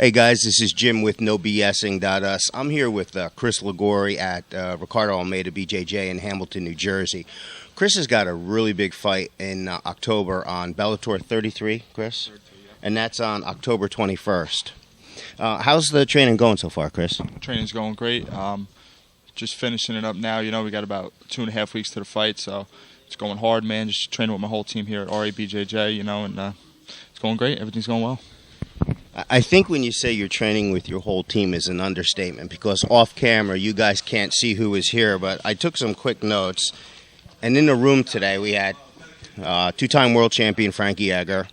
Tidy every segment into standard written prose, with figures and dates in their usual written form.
Hey guys, this is Jim with NoBSing.us. I'm here with Chris Liguori at Ricardo Almeida BJJ in Hamilton, New Jersey. Chris has got a really big fight in October on Bellator 33, Chris? 33, yeah. And that's on October 21st. How's the training going so far, Chris? Training's going great. Just finishing it up now. You know, we got about 2.5 weeks to the fight, so it's going hard, man. Just training with my whole team here at RABJJ, you know, and it's going great. Everything's going well. I think when you say you're training with your whole team is an understatement, because off camera you guys can't see who is here, but I took some quick notes. And in the room today we had two-time world champion Frankie Edgar,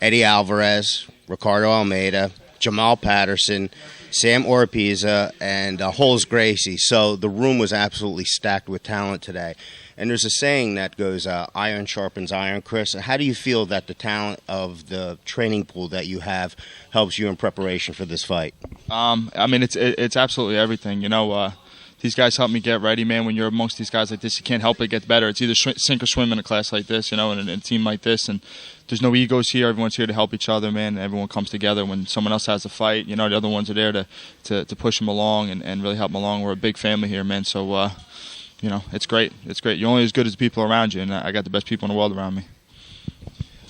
Eddie Alvarez, Ricardo Almeida, Jamal Patterson, Sam Oropeza, and Holes Gracie. So the room was absolutely stacked with talent today. And there's a saying that goes, iron sharpens iron, Chris. How do you feel that the talent of the training pool that you have helps you in preparation for this fight? I mean, it's absolutely everything. You know, these guys help me get ready, man. When you're amongst these guys like this, you can't help but get better. It's either sink or swim in a class like this, you know, and a team like this. And there's no egos here. Everyone's here to help each other, man. Everyone comes together when someone else has a fight. You know, the other ones are there to push them along and really help them along. We're a big family here, man. So, you know, it's great. It's great. You're only as good as the people around you, and I got the best people in the world around me.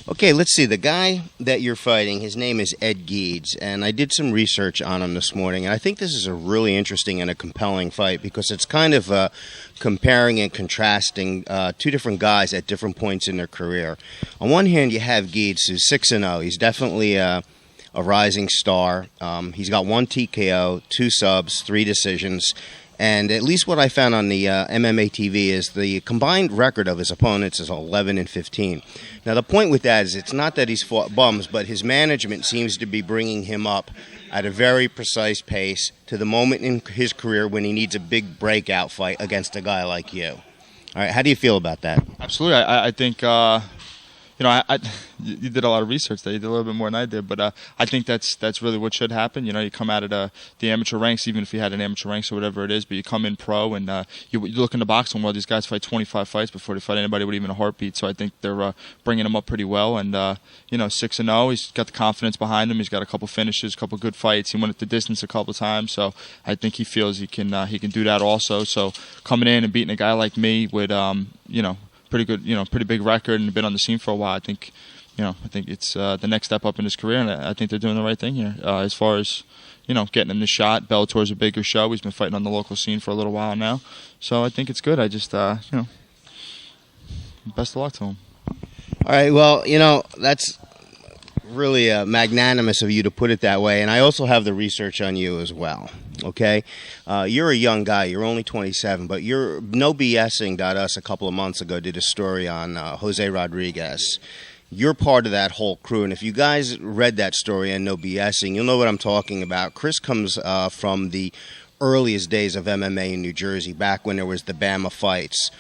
Okay, let's see. The guy that you're fighting, his name is Ed Geeds, and I did some research on him this morning, and I think this is a really interesting and a compelling fight because it's kind of comparing and contrasting two different guys at different points in their career. On one hand, you have Geeds, who's 6-0. He's definitely a rising star. He's got 1 TKO, 2 subs, 3 decisions. And at least what I found on the MMA TV is the combined record of his opponents is 11-15. Now, the point with that is it's not that he's fought bums, but his management seems to be bringing him up at a very precise pace to the moment in his career when he needs a big breakout fight against a guy like you. All right, how do you feel about that? Absolutely. I think you know, you did a lot of research there. You did a little bit more than I did, but I think that's really what should happen. You know, you come out of the amateur ranks, even if you had an amateur ranks or whatever it is, but you come in pro, and you look in the boxing world, these guys fight 25 fights before they fight anybody with even a heartbeat. So I think they're bringing him up pretty well, and you know, 6-0. He's got the confidence behind him. He's got a couple finishes, a couple good fights. He went at the distance a couple times, so I think he feels he can do that also. So coming in and beating a guy like me with you know, pretty good, you know, pretty big record and been on the scene for a while. I think it's the next step up in his career, and I think they're doing the right thing here. As far as, you know, getting him the shot, Bellator's a bigger show. He's been fighting on the local scene for a little while now, so I think it's good. I just, you know, best of luck to him. All right, well, you know, that's really magnanimous of you to put it that way, and I also have the research on you as well. Okay, you're a young guy. You're only 27, but you're NoBSing.us a couple of months ago did a story on Jose Rodriguez. You're part of that whole crew, and if you guys read that story on NoBSing, you'll know what I'm talking about. Chris comes from the earliest days of MMA in New Jersey, back when there was the Bama fights.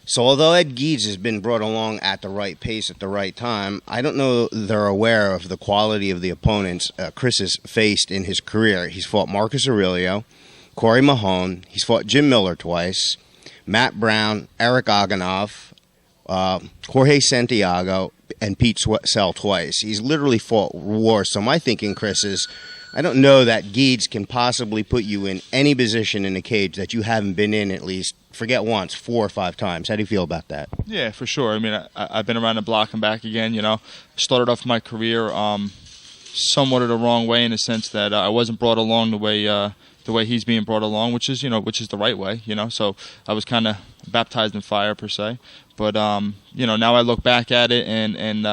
So although Ed Geeds has been brought along at the right pace at the right time, I don't know they're aware of the quality of the opponents Chris has faced in his career. He's fought Marcus Aurelio, Corey Mahone, he's fought Jim Miller twice, Matt Brown, Eric Oganov, Jorge Santiago, and Pete Sell twice. He's literally fought wars. So my thinking, Chris, is I don't know that Geeds can possibly put you in any position in the cage that you haven't been in at least, forget once, 4 or 5 times. How do you feel about that? Yeah, for sure. I mean, I've been around the block and back again, you know. Started off my career somewhat of the wrong way in the sense that I wasn't brought along the way he's being brought along, which is the right way, you know. So I was kind of baptized in fire per se. But, you know, now I look back at it and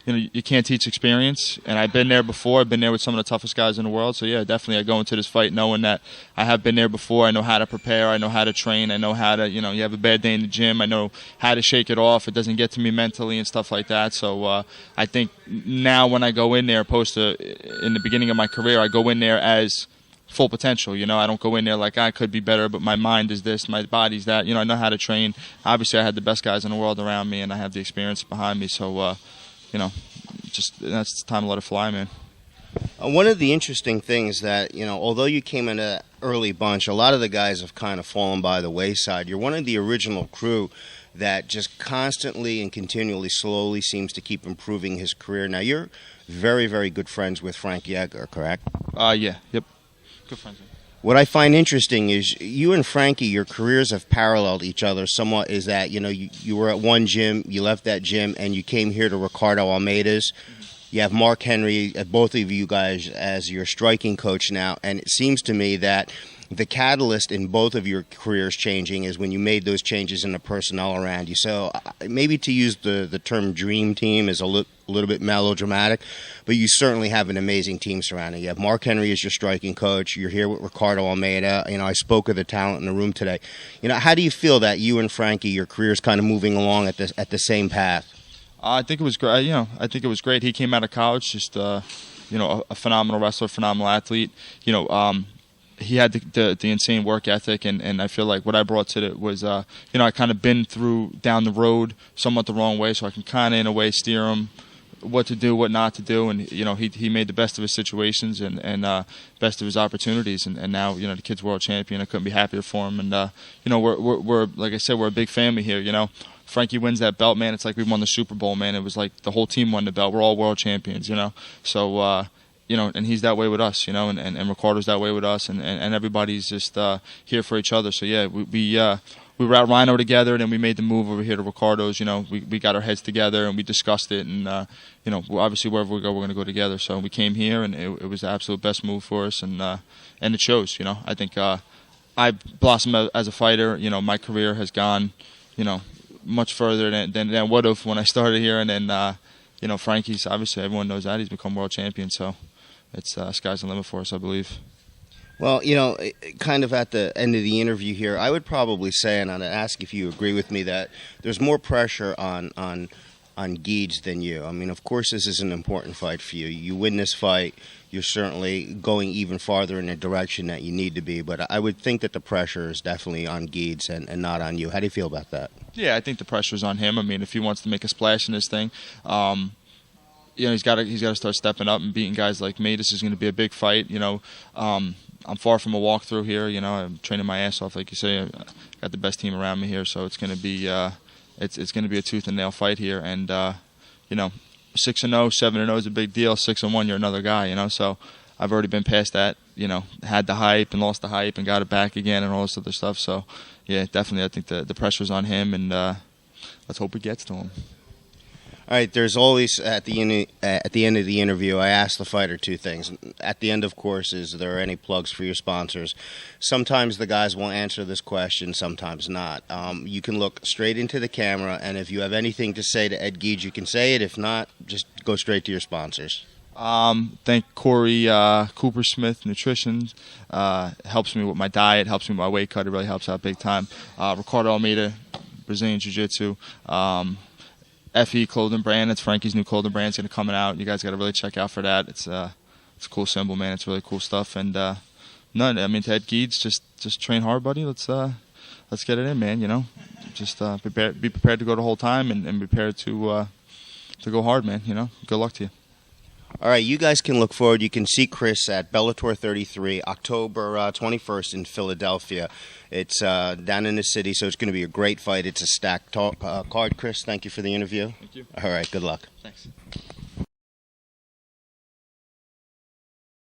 you know, you can't teach experience, and I've been there before. I've been there with some of the toughest guys in the world. So, yeah, definitely I go into this fight knowing that I have been there before. I know how to prepare. I know how to train. I know how to, you know, you have a bad day in the gym. I know how to shake it off. It doesn't get to me mentally and stuff like that. So I think now when I go in there, opposed to in the beginning of my career, I go in there as full potential. You know, I don't go in there like I could be better, but my mind is this, my body's that. You know, I know how to train. Obviously, I had the best guys in the world around me, and I have the experience behind me. So, you know, just that's time to let it fly, man. One of the interesting things that, although you came in an early bunch, a lot of the guys have kind of fallen by the wayside. You're one of the original crew that just constantly and continually, slowly seems to keep improving his career. Now, you're very, very good friends with Frank Yeager, correct? Yeah, yep. Good friends. What I find interesting is you and Frankie, your careers have paralleled each other somewhat. Is that, you were at one gym, you left that gym, and you came here to Ricardo Almeida's. You have Mark Henry, both of you guys, as your striking coach now, and it seems to me that the catalyst in both of your careers changing is when you made those changes in the personnel around you. So maybe to use the term dream team is a little bit melodramatic, but you certainly have an amazing team surrounding you. You have Mark Henry as your striking coach. You're here with Ricardo Almeida. I spoke of the talent in the room today. How do you feel that you and Frankie, your careers kind of moving along at the same path? I think it was great. I think it was great. He came out of college just, a phenomenal wrestler, phenomenal athlete. He had the insane work ethic, and I feel like what I brought to it was, I kind of been down the road somewhat the wrong way, so I can kind of in a way steer him what to do, what not to do, and he made the best of his situations and best of his opportunities, and now the kid's world champion. I couldn't be happier for him, and we're like I said, we're a big family here. Frankie wins that belt, man. It's like we won the Super Bowl, man. It was like the whole team won the belt. We're all world champions, So, and he's that way with us, and Ricardo's that way with us, and everybody's just here for each other. So, yeah, we were at Rhino together, and then we made the move over here to Ricardo's. We got our heads together, and we discussed it, and, obviously wherever we go, we're going to go together. So we came here, and it was the absolute best move for us, and it shows, I think I blossomed as a fighter. My career has gone, much further than I would have when I started here, and then Frankie's obviously everyone knows that he's become world champion, so it's sky's the limit for us, I believe. Well, kind of at the end of the interview here, I would probably say, and I'd ask if you agree with me, that there's more pressure on Geeds than you. I mean, of course, this is an important fight for you. You win this fight, you're certainly going even farther in the direction that you need to be. But I would think that the pressure is definitely on Geeds and not on you. How do you feel about that? Yeah, I think the pressure's on him. I mean, if he wants to make a splash in this thing, he's got to start stepping up and beating guys like me. This is going to be a big fight. I'm far from a walkthrough here. I'm training my ass off, like you say. I got the best team around me here, so it's going to be it's going to be a tooth and nail fight here. And 6-0, 7-0 is a big deal. 6-1, you're another guy. So I've already been past that. Had the hype and lost the hype and got it back again and all this other stuff. So yeah, definitely, I think the pressure's on him, and let's hope it gets to him. All right, there's always, at the end of the interview, I ask the fighter two things. At the end, of course, is there any plugs for your sponsors? Sometimes the guys will answer this question, sometimes not. You can look straight into the camera, and if you have anything to say to Ed Geeds, you can say it. If not, just go straight to your sponsors. Thank Corey Cooper Smith Nutrition. Helps me with my diet, helps me with my weight cut. It really helps out big time. Ricardo Almeida, Brazilian Jiu-Jitsu. FE clothing brand. It's Frankie's new clothing brand. It's going to come out. You guys got to really check out for that. It's a cool symbol, man. It's really cool stuff. And to Ed Geeds, just train hard, buddy. Let's get it in, man. Just be prepared to go the whole time and be prepared to go hard, man. Good luck to you. All right, you guys can look forward. You can see Chris at Bellator 33, October 21st in Philadelphia. It's down in the city, so it's going to be a great fight. It's a stacked card. Chris, thank you for the interview. Thank you. All right, good luck. Thanks.